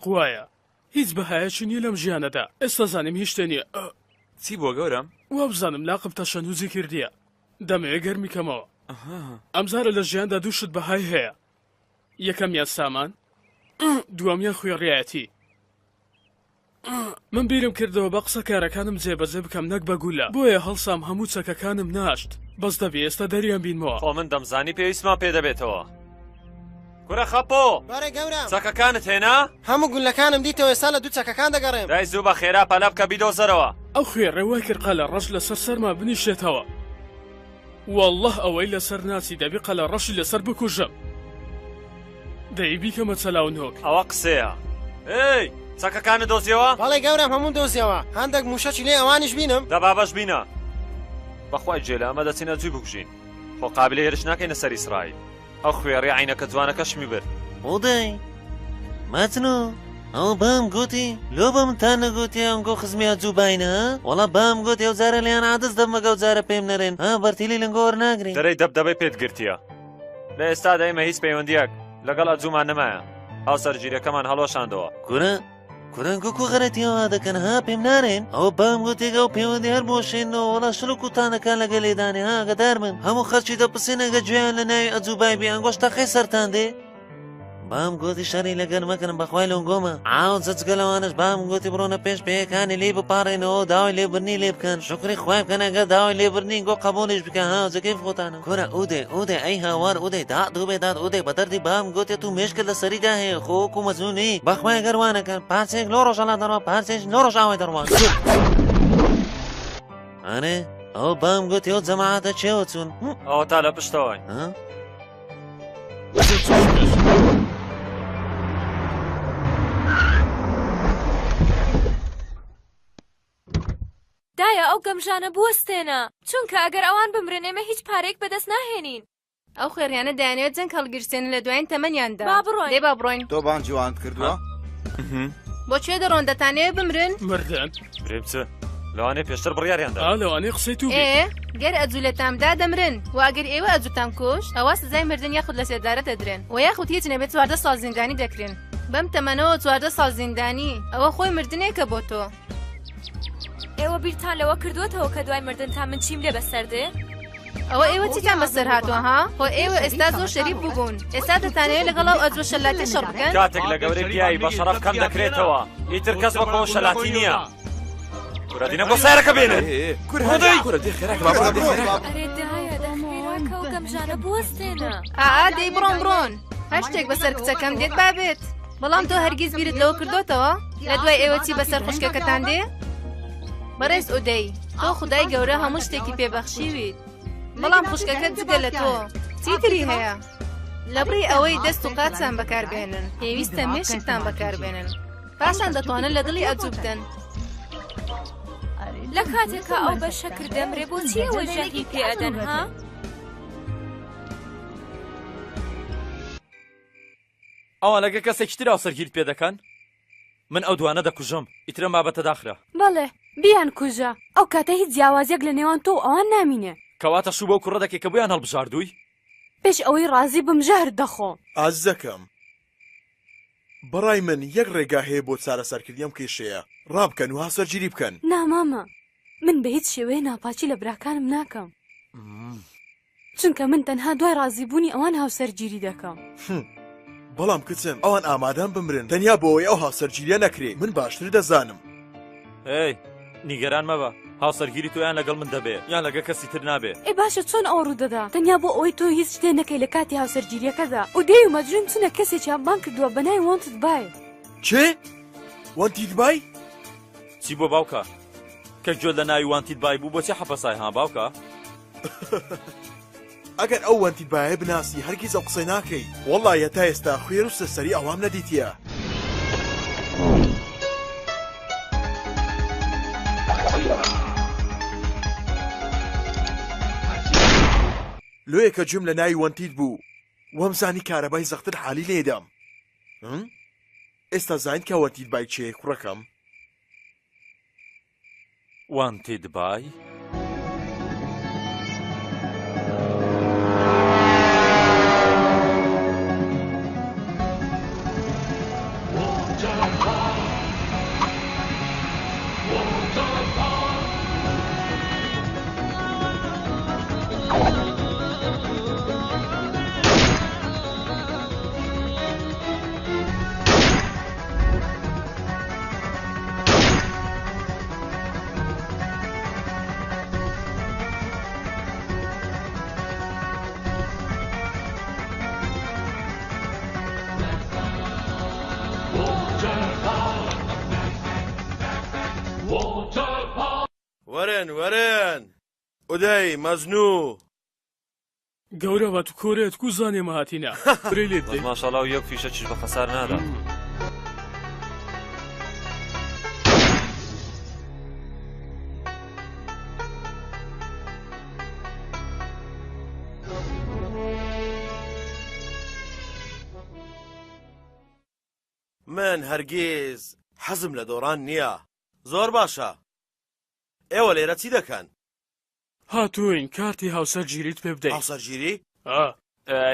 وایە هیچ بەهایەکی نییە لەم ژیانەدا ئێستا زانیم هیچ شتێ نییە. چی بۆ گەورم؟ وا بزانم لاقم تەشەنووزی کردیە دەمەوێت گەرمیکەمەوە. ئەمجارە لە ژیاندا دوو شت بەهای هەیە، یەکەمیان سامان، دووەمیان خوێڕایەتی. من بیرم کردەوە بە قسە کارەکانم جێبەجێ بکەم نەک بەگولە، بۆیە هەڵسام هەموو چەکەکانم ناشت. بەس دەبێ ئێستا دەریان بینمەوە. خۆ من دەمزانی پێویستمان پێ دەبێتەوە. کورە خەپۆ بەرە گەورە چەکەکانت هێنا؟ هەموو گولەکانم دیتەوە ئێستا لە دوو چەکەکان دەگەڕێم. دای زوو بە خێرا پەلە بکە بیدۆزەرەوە. ئەو خوێڕێ وای کرد قەلە ڕەش لەسەر سەرما بنیشێتەوە. والله ئەوەی لەسەر ناچی دەبی قەلە ڕەشی لەسەر بکوژم. دەی بیکەمە چەلاونۆک. ئەوە قسەیە. ئێی چەکەکانت دۆزیەوە؟ بەڵێ گەورم هەموو دۆزیەوە، هەندێک موشەکی لێ ئەوانیش بینم. دەبابەش بینە. بەخوای جێلە ئەمە دەچینە جوی بکوژین. خۆ قابلە هێرش ناکەینە سەر ئیسرائیل. ئەو خوێڕی عینەکە جوانەکەشمی برد. ئۆدەی ماتنۆ ئەو بام گوتی لۆ بە منتان نەگوتی ئەنگۆ خزمیا جوو باینە وەڵا بام گوتی ئەو جارە لیان عادەس دەمەگە و جارە پێم نەرێن بەرتیلی لەنگۆ وەرناگرین. دەرەی دەبدەبەی پێت گرتیە. لە ئێستادا ئێمە هیچ پەیوەندیەک لەگەڵ ئەجوومان نەمایە. هاوسەرگیریەکەمان هەڵۆشاندەوە. کورەنگۆ کو غەرەتیەوە دەکەن ها پێم نارێن ئەوە بام گوتێگە و پەیوەندی هەر بۆشێنەوە وەڵا شل و کوتانەکان لەگە لێدانێ ها گەدار من هەموو خەرچی دەپسێنەگە گوێیان لە ناوی ئەجووبای بێ ئەنگۆشتا خێ سەرتان دێ. بام گوتی شەری لەگەر مەکەن بەخوای لەنگۆمە ئاو جەجگەلەوانش بام گوتی بڕۆنە پێش پێیەکانی لێ بپارڕێنەوە داوای لێبرنی لێ بکەن شکری خوای بکەنەگە داوای لێبرنی گۆ قبولیش بکەن ها جەکەی خۆتانە. کورە ئودێ ئەی هاوار ئودێ داد دووبێ داد ئودێ بە دەردی بام گوتێت و مێشکە لە سەریدا هەیە خۆکو مەزوونی بەخوای گەروانەکەن پارچێک لۆ ڕۆژەڵا دەڕوا پارچێک لۆ ڕۆژاوای دەڕوان. ئەنێ ئەو بام گوتی ئەو جەماعەتە چێوە چوون ئەوە تا لە پشتەوەی. دایە ئەو گەمژانە بوەستێنە چونکە ئەگەر ئەوان بمرن ئێمە هیچ پارێک بەدەست ناهێنین. ئەو خێریانە دەیانەوێت جەنگ هەڵگیرسێن لە دوایین تەمەنیاندا. با بڕۆین دێ با بڕۆین. تۆ بان جوانت کردووە؟ بۆکوێ دەڕۆن دەتانەوێت بمرن؟ مردن برێمچە لەوانەیە پێشتر بڕیاریاندا. لەوانەیە قسەی تو گەر ئەجوولێتامدا دەمرن و ئەگەر ئێوە ئەجوتان کوش ئەوە سزای مردن یاخود لە سێدارە دەدرێن و یاخود هیچ نەبێت 14 ساڵ زیندانی دەکرێن. بەم تەمەنەوە 14 ساڵ زیندانی ئەوە خۆی مردنێکە بۆ تۆ. ئێوە بیرتان لەوە کردوێتەوە کە دوای مردن تا من چیم لێ بەسەردێ؟ ئەوە ئێوە چیتان بەسەر هاتووە ها؟ خۆ ئێوە ئێستا زۆر شەریف بووبوون ئێستا دەتانەوێت لەگەڵ ئەو ئەجوە شەلاتی شەڕ بکەن؟ کاتێک لە گەورەی پیاوی بە شەڕەف کەم دەکرێتەوە ئیتر کەس وەکەوە شەلاتی نییە. کورە بۆ سایرەکە بێنن. ئەرێ دایە دەخێراکە و گەمژانە بوەستێنە. دەی بڕۆن هەر شتێک بەسەر کچەکەم دێت بابێت بەڵام تۆ هەرگیز بیرت لەوە کردوتەوە لە دوای ئێوە چی بەسەر خوشکەکەتان دێ؟ بەڕێز ئودەی تۆ خودای گەورە هەموو شتێکی پێبەخشیویت بەڵام خوشکەکەت جگە لە تۆ چیتری هەیە؟ لە بڕی ئەوەی دەست و قاچان بەکاربێنن پێویستە مێشکتان بەکاربێنن پاشان دەتوانن لە دڵی ئەجوو بدەن. لە کاتێکە ئەو بە شەکر دەمرێ بۆچی ئەوە ژەهی پێ ئەدەن ها؟ ئەوان لەگە کەسێکی تر هاوسەرگیریت پێ دەکەن؟ من ئەو دوانە دەکوژم ئیترە بابەتە داخرا. بەڵێ بیان کوژە ئەو کاتە هیچ جیاوازیەک لە نێوان تۆ ئەوان نامینێ. کەواتە شوو بەو کوڕە دەکەی کە بۆیان هەڵبژاردووی؟ پێش ئەوەی ڕازی بمژار دەخۆ. ئازەکەم بەڕای من یەک ڕێگا هەیە بۆ چارەسەرکردنیەم کێشەیە ڕابکەن و هاوسەرگیری بکەن. نامامە من بە هیچ شێوەیە ناپاچی لە براکانم ناکەم چونکە من تەنها دوای ڕازیبوونی ئەوان هاوسەرگیری دەکەم. بەڵام کچم ئەوان ئامادەم بمرن تەنیا بۆەوەی ئەو هاوسەرگیریە نەکرێ من باشتر دەزانم. ئەی نیگەران مەبە هاوسەرگیری تۆیان لەگەڵ من دەبێ یان لەگە کەسی تر نابێ. ئێ باشە چۆن ئەو ڕوودەدا تەنیا بۆ ئەوەی تۆ هیچ شتێ نەکەی لە کاتی هاوسەرگیریەکەدا و دێ و مەجنون چونە کەسێکیان بان کردووە بەناوی وانتت بای. چێ؟ وانتیت بای؟ چی بۆ باوکە؟ کە گوێ لە ناوی وانتیت بای بوو بۆچی حەپەسای ها باوکە؟ ئەگەر ئەو وانتیت بایە بناسی هەرگیز ئەو قسەی ناکەی وەڵڵایە تا ئێستا خوێر و سەسەری ئەوام نەدیتیە. لۆیە کە جوم لە ناوی وانتیت بوو وەمزانی کارەبای زەختر حالی لێدەم. ئێستا زانیت کە وانتیت بای چێ کوڕەکەم؟ وانتیت بای؟ وەرن ئودەی مەزنوو گەورە بە تو کۆرێت کو زانێمە هاتینا برەی لێت دەی ماشەڵا و یەک فیشە چش بە خەسار نادا من هەرگیز حەزم لە دۆڕان نییە زۆر باشە ئێوە لێرە چی دەکەن؟ هاتوین کارتی هاوسەرگیریت پێ بدەین هاوسەرگیری؟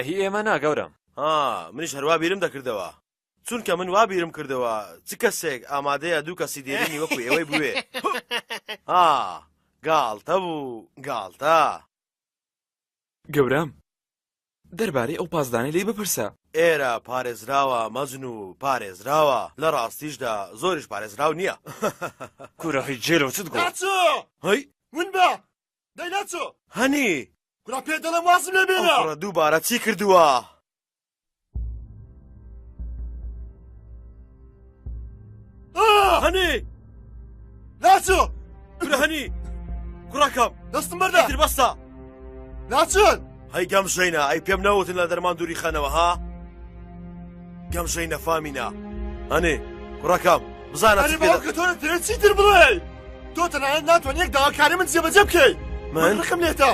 هی ئێمە ناگەورم منیش هەروە بیرم دەکردەوە چونکە من وا بیرم کردەوە چ کەسێک ئامادەیە دوو کەسی دێرینی وەکو ئێوەی بوێ گاڵتە بوو گاڵتە گەورەم دەربارەی ئەو پازدانەی لێی بپرسە ئێرە پارێزراوە مەزن و پارێزراوە لە ڕاستیشدا زۆریش پارێزراو نییە کورە هیچ جێلەوە چت گۆ هەی ون بە دەی ناچۆ هەنی کورا پێ دەڵێم وازم لێ بێنە ئەوڕە دووبارە چی کردووە؟ هەنی ناچۆ کورە هەنی کوڕەکەم دەستم بەردە تر بەستە ناچۆن هەی گەمژەینە ئەی پێم نەوتن لە دەرمان دووری خەنەوە ها گەمژەینە فامینە هەنێ کوڕەکەم بزانە ئەرێ باوکە تۆ دەتەوێت چیتر بڵێ تۆ تەنانەت ناتوانێت یەک داواکاری من جێبەجێ بکەی من ڕقم لێتە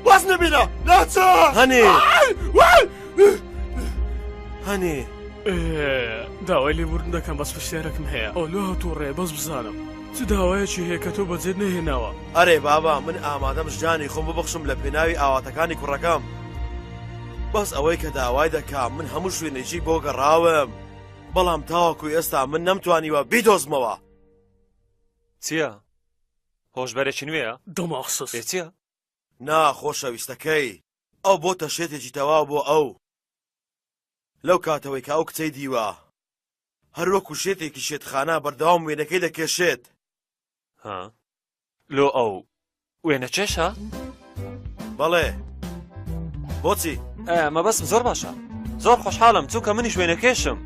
واز نەبینە ناچۆ هەنێ هەنێ داوای لێبوردن دەکەم بەس پرسیارەکەم هەیە ئەو لۆ هەتووڕێ بەس بزانم چ داوایەکی هەیە کە تۆ بەجێت نەهێناوە ئەرێ بابا من ئامادەم ژیانی خۆم ببەخشم لە پێناوی ئاواتەکانی کوڕەکەم بەس ئەوەی کە داوای دەکەم من هەموو شوێنێکی بۆ گەڕاوم بەڵام تاوەکو ئێستا من نەمتوانیوە بیدۆزمەوە چییە؟ هۆشبەرێکی نوێیە؟ دەماخسس چییە؟ نا خۆشەویستەکەی ئەو بۆتە شێتێکی تەواو بۆ ئەو لەو کاتەوەی کە ئەو کچەی دیوە هەروەکو شێتێکی شێتخانە بەردەوام وێنەکەی دەکێشێت لۆ ئەو وێنە چێشە؟ بەڵێ بۆچی؟ مەبەستم زۆر باشە زۆر خۆشحاڵم چونکە منیش وێنەکێشم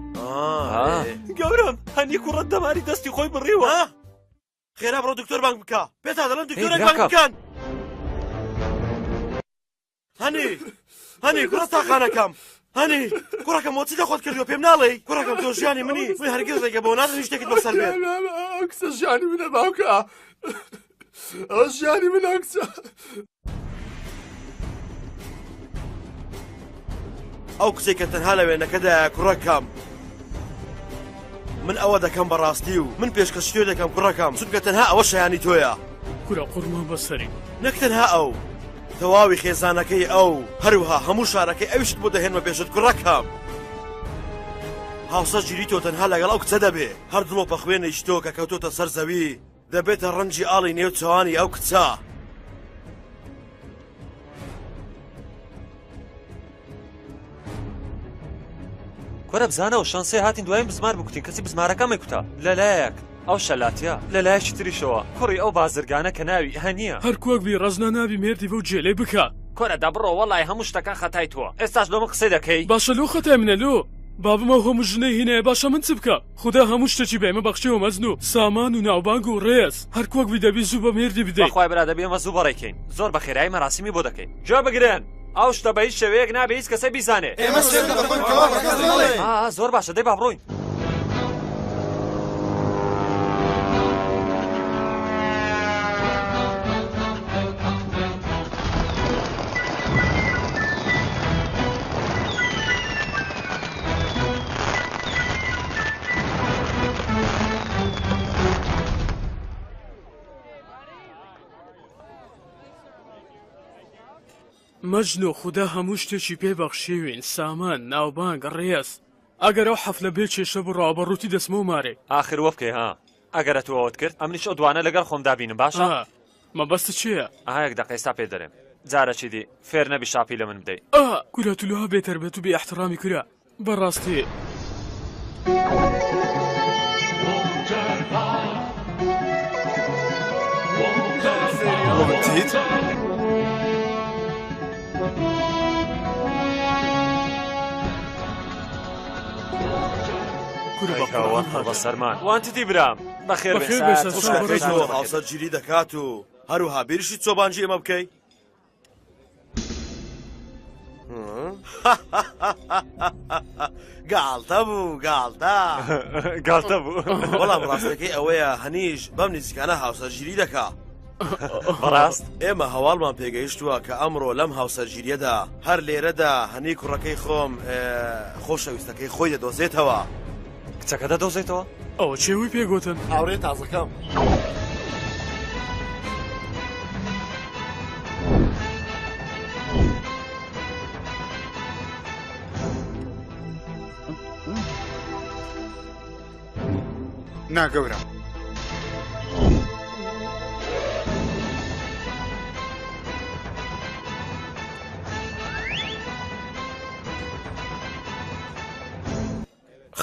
گەورم هەنی کوڕەت دەماری دەستی خۆی بڕیوە خێرا بڕۆ دکتۆر بانگ بکە پێتا دەڵێن دکتۆرێک بانگ بکەن هەنی کوڕە تاقانەکەم هەنی کوڕەکەم وەچی دەخۆت کردووە پێم ناڵێی کوڕەکەم تۆ ژیانی منی من هەرگیز ڕێگە بۆ نازانم شتێکت بەسەر بێت ئەو کچە ژیانی منە باوکە ئەو ژیانی منە ئەو کچە ئەو کچێک کە تەنها لە وێنەکەدایە کوڕەکەم من ئەوە دەکەم بەڕاستی و من پێشکەش شتێ دەکەم کوڕەکەم چونکە تەنها ئەوە شایانی تۆیە کورە قورمان بەسەری نەک تەنها ئەو تەواوی خێزانەکەی ئەو هەروها هەموو شارەکەی ئەویشت بۆ دەهێنمە پێشت کوڕەکەم هاوسە گیری تۆ تەنها لەگەڵ ئەو کچە دەبێ هەر دڵۆپە خوێنەی تۆ کە کەوتۆتە سەر زەوی دەبێتە ڕەنجی ئاڵی نێو چاوانی ئەو کچە کۆرە بزانەوە شانسێ هاتین دوایین بزمار بکوتین کەسی بزمارەکەمی کوتە لەلایەک ئەو شەلاتیە لەلایەکی تریشەوە کوڕی ئەو بازرگانە کە ناوی هەنیە هەر کۆکبی ڕزنا نابی مێردی بەو جێلەی بکە کۆرە دەبڕۆ وەڵای هەموو شتەکان خەتای تۆ ئێستاش لۆمە قسەی دەکەی باشە لۆ خەتای منە لۆ بابمە هەموو ژنەی هینەیە باشە من چ بکە خدا هەموو شتێکی بێمە بەخشیەوە مەزن و سامان و ناوبانگ و ڕێز هەر کۆکبی دەبی زوو بە مێردی بدەیت بەخوای برا دەبی ئەمە زوو بەڕێکەین زۆر بە خێرایی مەراسیمی بۆ دەکەین جا بگرن ئەو شتە بە هیچ شێوەیەک نابێ هیچ کەسە بیزانێ زۆر باشە دەی با بڕۆین مەجن و خوددا هەموو شتێکی پێبەخشیوین سامان ناوبانگ ڕێز ئەگەر ئەو حەفلە بێ کێشە بڕاوە بە ڕووتی دەسمە و مارێ ئاخر وە بکەی ها ئەگەرە تو ئەوت کرد ئەمنیش ئەو دوانە لەگەڵ خۆم دابینم باشە مەبەستە چییە؟ ئاهەیەک دەقەیستا پێ دەرێم جارەچی دی فێر نەبی شاپی لە من بدەیت کورە تولوها بێتەر بێت و بێ ئەحترامی کورە بەڕاستی شکر بە سەرمان وانتتی برام بەخێر خوشکەکەی تۆ هاوسەرگیری دەکات و هەروها بیرشی چۆبانجی ئێمە بکەی گاڵتە بوو گاڵتە بوو بەڵام ڕاستەکەی ئەوەیە هەنیش بەم نزیکانە هاوسەرگیری دەکا بەڕاست ئێمە هەواڵمان پێگەیشتووە کە ئەمڕۆ لەم هاوسەرگیریەدا هەر لێرەدا هەنی کوڕەکەی خۆم خۆشەویستەکەی خۆی دەدۆزێتەوە کچەکە دەدۆزێتەوە ئەوە چێوی پێگوتن هاوڕێ تازەکەم ناگەورە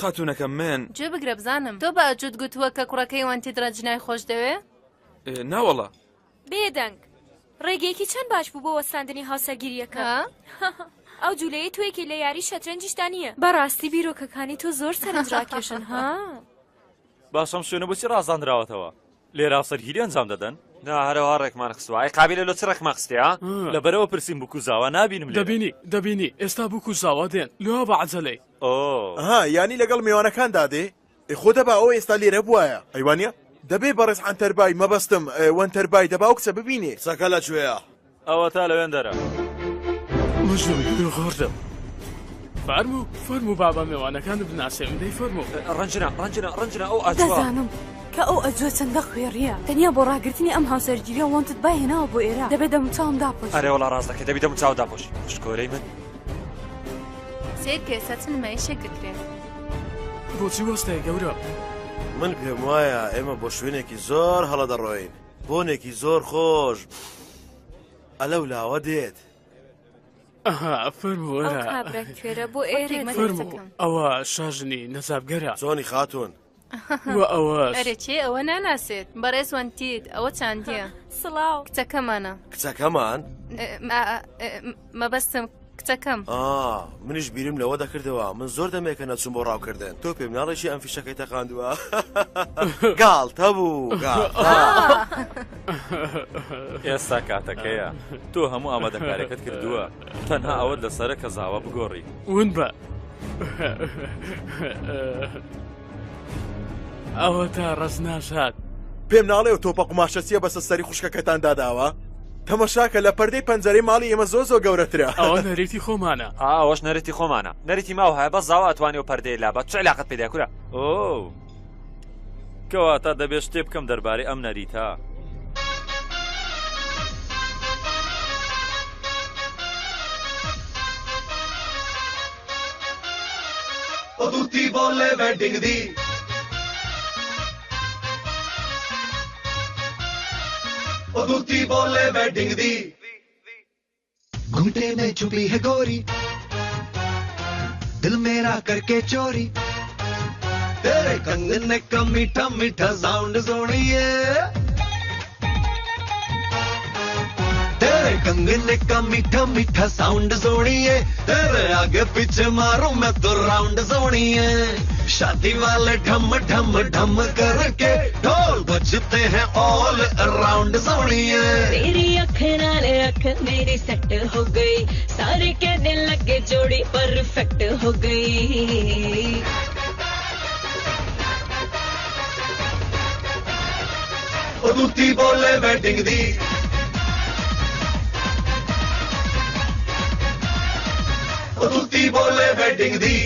خاتونەکەم من گوێ بگرە بزانم تۆ بە ئەجوت گوتووە کە کوڕەکەی وان تێدرا جنای خۆش دەوێ ناوەڵە بێدەنگ ڕێگەیەکی چەند باش بوو بۆ وەستاندنی هاوسەرگیریەکە ئەو جوولەیە توێکی لە یاری شەترەنجیشتا نییە بەڕاستی بیرۆکەکانی تۆ زۆر سەرنجڕاکێشن ها باشەم شوێنە بۆچی ڕازاندراوەتەوە لێرە هاوسەرگیری ئەنجام دەدەن نا هەرەوە ڕێکمان خستووە ئەی قابلە لۆ چ ڕێکمان خستیا لەبەرەوە پرسیم بکوزاوە نابینم دەبینی ئێستا بکوزاوە دێن لێوە بە عەجەلەی ها ینی لەگەڵ میوانەکاندا دێ خۆ دەبا ئەو ئێستا لێرە بووایە ئەیوانە دەبێ بەڕێز عەنتەربای مەبەستم وەنتەربای دەبا و کچە ببینێ سەکە لەکوێیە ئەوە تا لەوێن دەرە مژدوی غۆردم فەرموو بابا میوانەکانت بناسێم دەی فەرموو ڕەنجنە ئەو ئەجووە دەزانم کە ئەو ئەجووە چەندە خوێڕیە تەنیا بۆ ڕاگررتنی ئەم هاوسەرگیریە وانتت باهێناوە بۆ ئێرە دەبێت دەموچاوم داپۆش ئەرێ وڵا ڕاست دەکەی دەبی دەموچاو داپۆشی خوشکۆرەی من سێر کێسە چ نمایشێک دەکرێت بۆچی وەستەیە گەورە من پێم وایە ئێمە بۆ شوێنێکی زۆر هەڵە دەڕۆین بۆنێکی زۆر خۆش ئەلەو لاوە دێت فەرمووەرە کوێرە بۆ ئێرە ئەوە شاژنی نەزابگەرە چۆنی خاتون وە ئەوەش ئەرێ چێ ئەوە ناناسێت بەڕێز وانتیت ئەوە چاندیە سڵاو کچەکەمانە کچەکەمان مەبەستم کچەکەم منیش بیرم لەوە دەکردەوە من زۆر دەمێکە نەچوم بۆ ڕاوکردن تۆ پێم ناڵێکی ئەم فیشەکەی تەقاندووە گاڵتە بوو ئێستا کاتەکەیە تۆ هەموو ئامادەکاریەکەت کردووە تەنها ئەوەت لەسەرە کە زاوە بگۆڕی ون بە ئەوە تا ڕست ناشات پێم ناڵێ و تۆپە قماشەچیە بەسە سەری خوشکەکەتان داداوە تەمەشاکە لە پەردەی پەنجەرەی ماڵی ئێمە زۆ گەورەترە ئەوە نەریتی خۆمانە ئەوەش نەریتی خۆمانە نەریتی ماو هەیە بە زاوە ئەتوانی و پەردەی لابەت چ علاقەت پێدا کورە کەواتە دەبێت شتێ بکەم دەربارەی ئەم نەریتە तुती बोले वेडिंग दी तुती बोले वेडिंग दी घुंघटे में छुपी है गोरी दिल मेरा करके चोरी तेरे कंगन का मीठा मीठा साउंड सुनिए तेरे कंगन का मीठा मीठा साउंड सुनिए तेरे आगे पीछे मारूं मैं तो राउंड सुनिए शादी वाले ढम ढम ढम करके ढोल बजते हैं ऑल अराउंड सुनिए तेरी अख नाले अख मेरी सेट हो गई सारे कहने लगे जोड़ी परफेक्ट हो गई दूती बोले वेडिंग दी तुती बोले वेडिंग दी